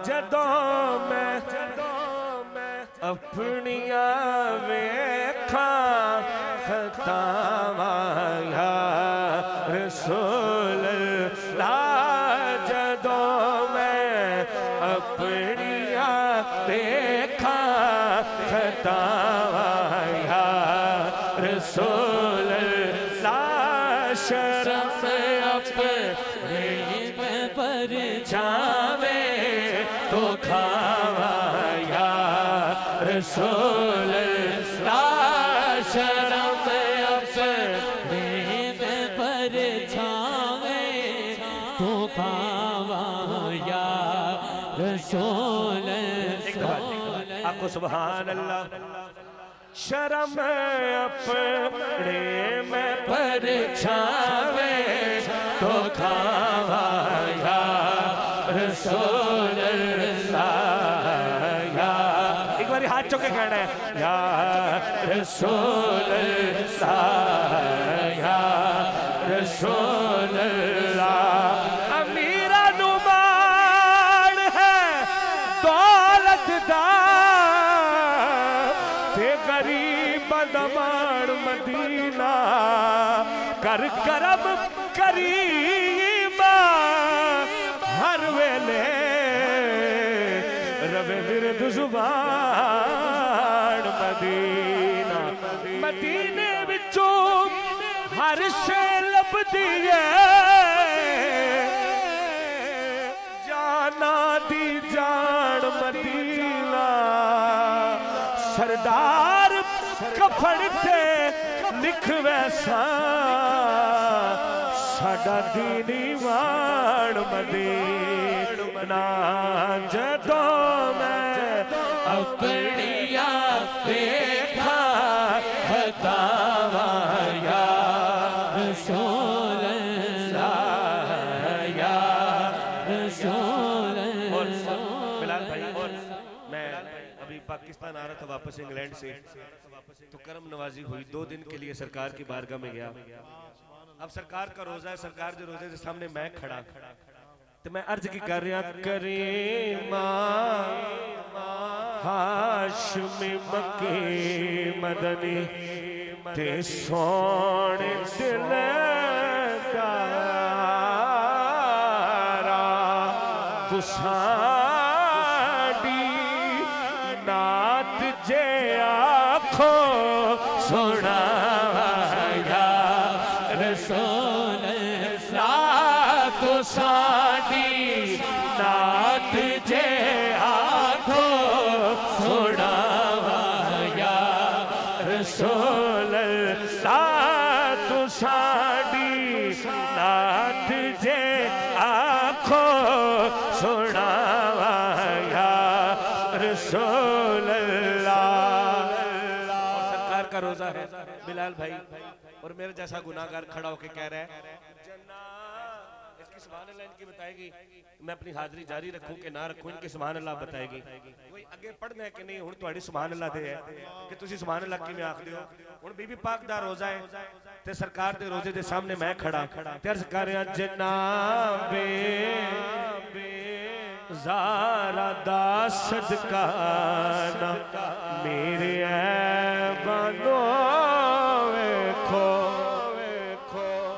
जदों मैं अपनिया वेखा खतावां या रसूल अल्लाह, जदों मैं अपनिया वेखा खतावां या रसूल अल्लाह, शर्म अपने पर जावे तो खावा या रसूल अल्लाह, शर्म अपने पर छावे तो खावा या रसूल अल्लाह। आपको सुभान अल्लाह। शर्म अपने में पर छावे तो खावा या रसूल अल्लाह, या एक बार हाथ चौके कहना है या रसूल अल्लाह, या रसूल अल्लाह। अमीरा नुमान है दौलत दा ते गरीब दमान मदीना, कर करम करीमा हर वेले रवे विरद जुबान मदीना। मदीने विचों हर शे लभदी है, जाना दी जान मदीना। सरदार कफन ते लिख वैसा साडा दीनी वाण मदीना। जदों मैं अपनिया वेखा खतावां या रसूल अल्लाह, या रसूल अल्लाह। बिलाल भाई, और मैं अभी पाकिस्तान आ रहा था वापस इंग्लैंड से, तो करम नवाजी हुई। 2 दिन के लिए सरकार की बारगाह में गया। अब सरकार का रोजा है, सरकार जो रोजे के सामने मैं खड़ा, तो मैं अर्ज की कर रहा करीमा हाशमी मक्की मदनी ते सोने दिलदारा, तुसाडी नात जे आखो सुना या रसूल अल्लाह, तो साडी नात जे आखो सुनावा या रसूल अल्लाह, तो साडी नात जे आखो सुनावा या रसूल अल्लाह। सरकार का रोजा है बिलाल भाई, और मेरे जैसा गुनाहगार खड़ा होके कह रहा है जन्नत, इसकी सुभान अल्लाह इनकी बताएगी, मैं अपनी हाजिरी जारी रखूं कि ना रखूं, इनकी सुभान अल्लाह बताएगी। कोई आगे पढ़ना है कि नहीं, हुण तुहाडी सुभान अल्लाह दे है कि तुसी सुभान अल्लाह किवें आखदे हो। हुण बीबी पाक दा रोजा है ते सरकार दे रोजे दे सामने मैं खड़ा ते अर्ज कर रहा जनाबे ज़ारा दा सदका ना मेरे ऐबानो वेखो,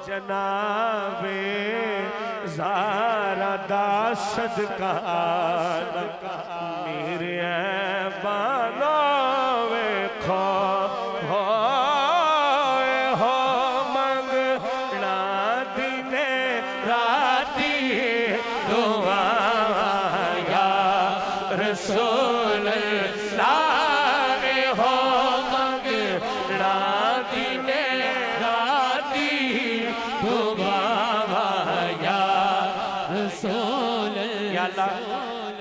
जनाबे ज़ारा दा सदका ना मेरे ऐबानो वेखो। हो मंगना दिने राती दुआ या रसूल अल्लाह, हो मंगना दिने राती दुआ या रसूल अल्लाह।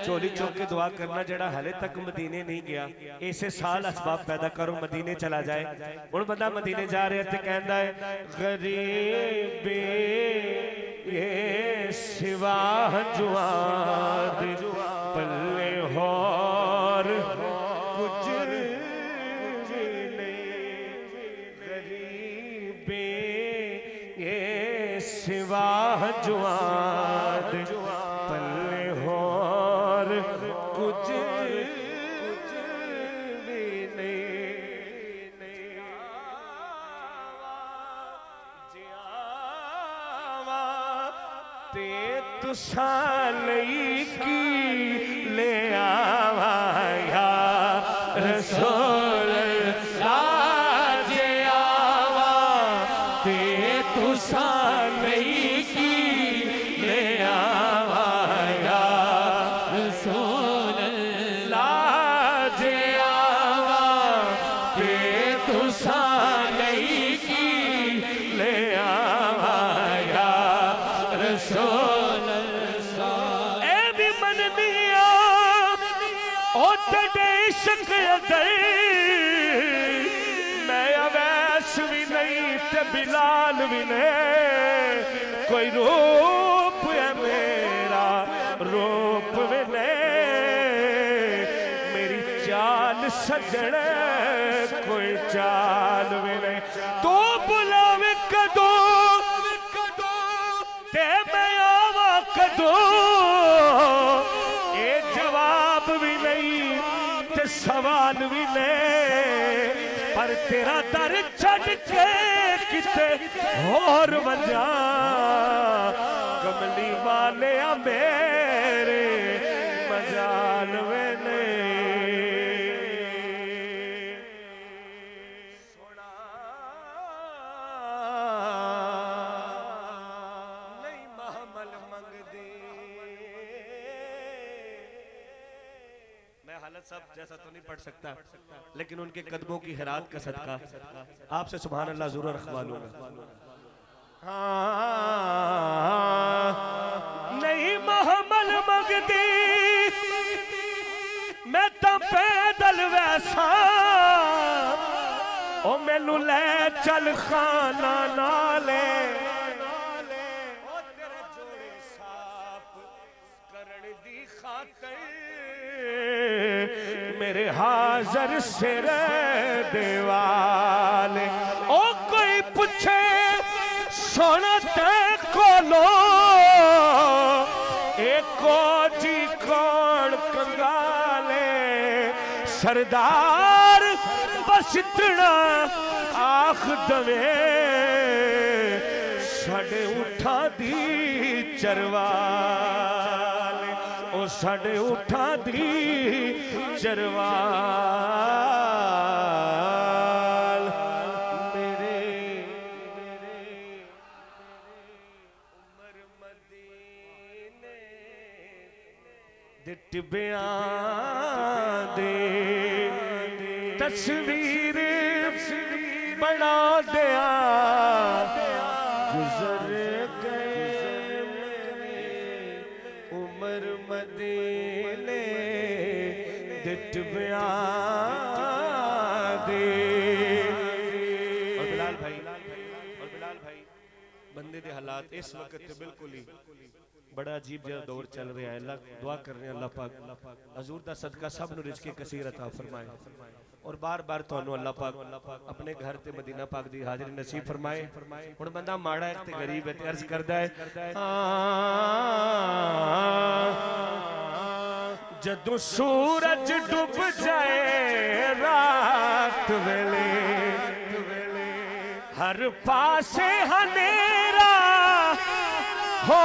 चोली चौक के दुआ करना जड़ा हले तक मदीने नहीं गया, ऐसे साल असबाब पैदा करो मदीने चला जाए। हुण बंदा मदीने जा रहा है कहता है गरीबी ये सिवा जुआद पल्ले होर कुछ नहीं, गरीबी ये सिवा जुआद पल्ले होर कुछ भी नहीं जियावा ते तुसा लई की ले आवा या रसूल मैं अवैस भी नहीं ते बिलाल भी नहीं कोई रूप है मेरा रूप भी नहीं मेरी चाल सजन कोई चाल भी नहीं तू बुलावे कदों ते मैं आवा कदों ये जवाब भी नहीं सवाल भी ले पर तेरा दर छड़ के किते और वजा कमली वाले मेरे मजाल में सोना नहीं महमल मंगदी मैं हालत सब जैसा तो नहीं पढ़ सकता लेकिन उनके कदमों की हिरात का सदका आपसे सुभान अल्लाह जरूर रखवा लूंगा। नहीं महमल मंगदी मैं तो पैदल वैसा ओ मैनू ले चल खाना नाले तेरे जोड़े साफ करण दी खातिर मेरे हाजर सिर देवाले ओ कोई पूछे सुनते कोलो एको जी कौन कंगाले सरदार बस इतना आख दवे साडे उठा दी चरवाले ओ साडे उठा दी चरवाल मेरे उमर मदीने दे टिबियां दे तस्वीर बना दिया गुजर गए उमर मदीने और बिलाल भाई बंदे दे हालात इस वक्त बिल्कुल ही बड़ा अजीब जहा दौर चल रहा है। अल्लाह दुआ कर रहे हैं अल्लाह पाक हजूर दा सदका सब नूं रिज़्क़ कसीर अता फरमाए और बार बार तुहानूं अल्लाह पाक अपने घर ते मदीना पाक दी हाज़री नसीब फरमाए। हुण बंदा माड़ा है ते गरीब है ते अर्ज करदा है जदों सूरज डूब जाए रात वेले हर पासे हनेरा हो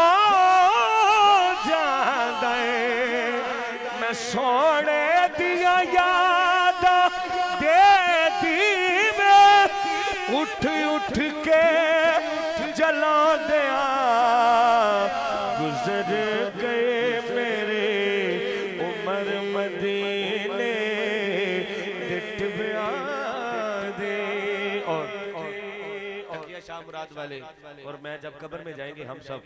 जांदा है मैं सोने दिया याद दे दीवे उठ उठ के जला दिया गुजर गए मेरे उमर मदीने दे और शाह मुराद वाले और मैं जब कब्र में जाएंगे हम सब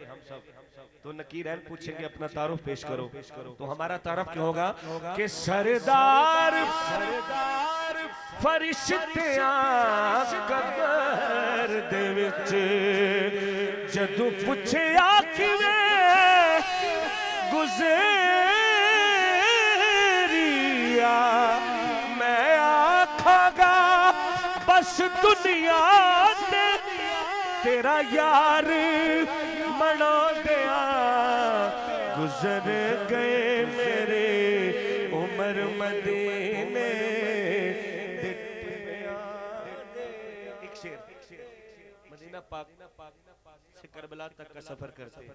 तो नकीरैन पूछेंगे अपना तारुफ पेश करो तो हमारा तारुफ क्या होगा कि सरदार फरिश्तियां कब्र दे विच जदों पुछया किवें गुज़रिया मैं आखागा बस दुनिया तेरा यार मनो दिया गुजर गए मेरे उमर मदीने। एक शेर मदीना पाक से करबला तक का सफर करते